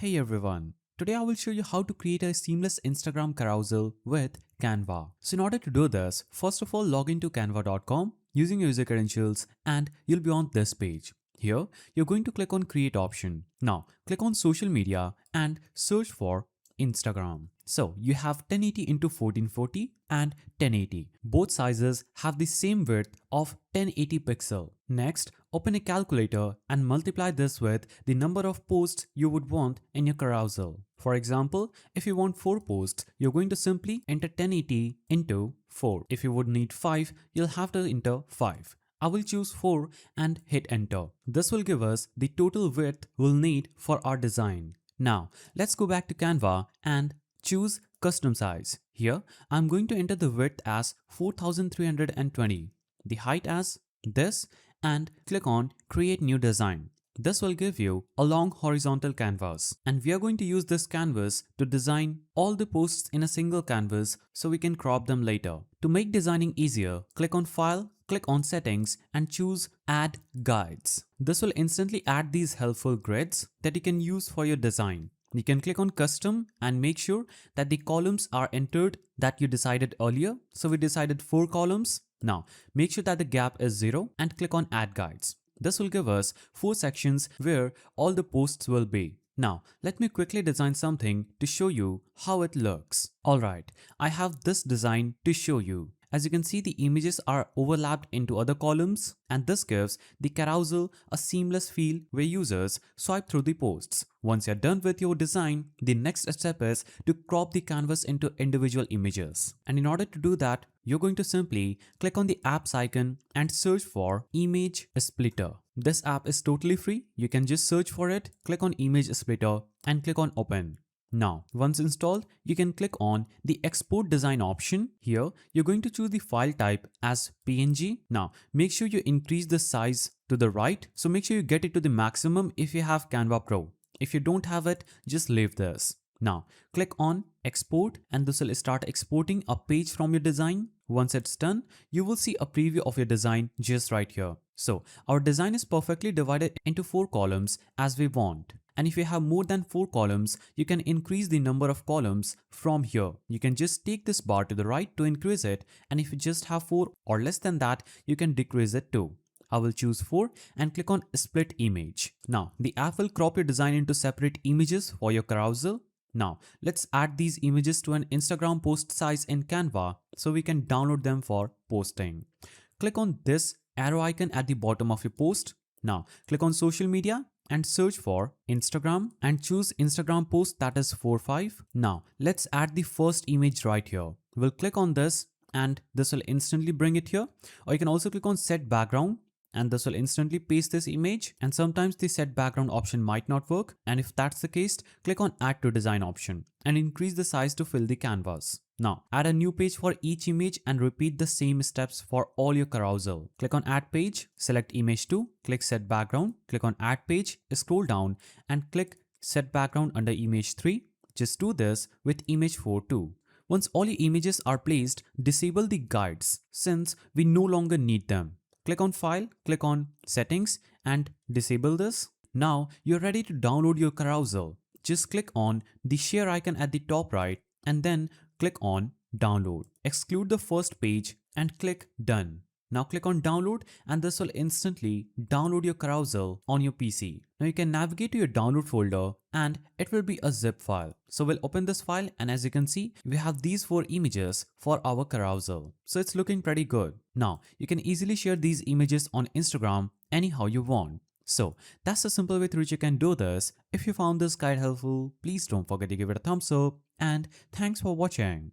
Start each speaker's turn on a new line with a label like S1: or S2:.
S1: Hey everyone, today I will show you how to create a seamless Instagram carousel with Canva. So in order to do this, first of all log into canva.com using your user credentials and you'll be on this page. Here, you're going to click on create option. Now, click on social media and search for Instagram. So you have 1080 into 1440 and 1080. Both sizes have the same width of 1080 pixel. Next, open a calculator and multiply this with the number of posts you would want in your carousel. For example, if you want 4 posts, you're going to simply enter 1080 into 4. If you would need 5, you'll have to enter 5. I will choose 4 and hit enter. This will give us the total width we'll need for our design. Now, let's go back to Canva and choose custom size. Here, I'm going to enter the width as 4320, the height as this, and click on create new design. This will give you a long horizontal canvas, and we are going to use this canvas to design all the posts in a single canvas so we can crop them later. To make designing easier, click on File, click on Settings and choose Add Guides. This will instantly add these helpful grids that you can use for your design. You can click on Custom and make sure that the columns are entered that you decided earlier. So we decided 4 columns. Now, make sure that the gap is 0 and click on Add Guides. This will give us 4 sections where all the posts will be. Now, let me quickly design something to show you how it looks. Alright, I have this design to show you. As you can see, the images are overlapped into other columns, and this gives the carousel a seamless feel where users swipe through the posts. Once you're done with your design, the next step is to crop the canvas into individual images. And in order to do that, you're going to simply click on the apps icon and search for Image Splitter. This app is totally free. You can just search for it, click on Image Splitter and click on Open. Now, once installed, you can click on the export design option. Here, you're going to choose the file type as PNG. Now, make sure you increase the size to the right. So make sure you get it to the maximum if you have Canva Pro. If you don't have it, just leave this. Now, click on export and this will start exporting a page from your design. Once it's done, you will see a preview of your design just right here. So, our design is perfectly divided into 4 columns as we want. And if you have more than 4 columns, you can increase the number of columns from here. You can just take this bar to the right to increase it, and if you just have 4 or less than that, you can decrease it too. I will choose 4 and click on split image. Now, the app will crop your design into separate images for your carousel. Now, let's add these images to an Instagram post size in Canva so we can download them for posting. Click on this arrow icon at the bottom of your post. Now, click on social media and search for Instagram and choose Instagram post that is 45. Now, let's add the first image right here. We'll click on this and this will instantly bring it here. Or you can also click on set background and this will instantly paste this image, and sometimes the set background option might not work, and if that's the case, click on add to design option and increase the size to fill the canvas. Now, add a new page for each image and repeat the same steps for all your carousel. Click on add page, select image 2, click set background, click on add page, scroll down and click set background under image 3. Just do this with image 4 too. Once all your images are placed, disable the guides since we no longer need them. Click on File, click on Settings and disable this. Now you're ready to download your carousel. Just click on the share icon at the top right and then click on Download. Exclude the first page and click Done. Now click on Download and this will instantly download your carousel on your PC. Now you can navigate to your download folder and it will be a zip file. So we'll open this file and as you can see, we have these 4 images for our carousel. So it's looking pretty good. Now you can easily share these images on Instagram anyhow you want. So that's the simple way through which you can do this. If you found this guide helpful, please don't forget to give it a thumbs up and thanks for watching.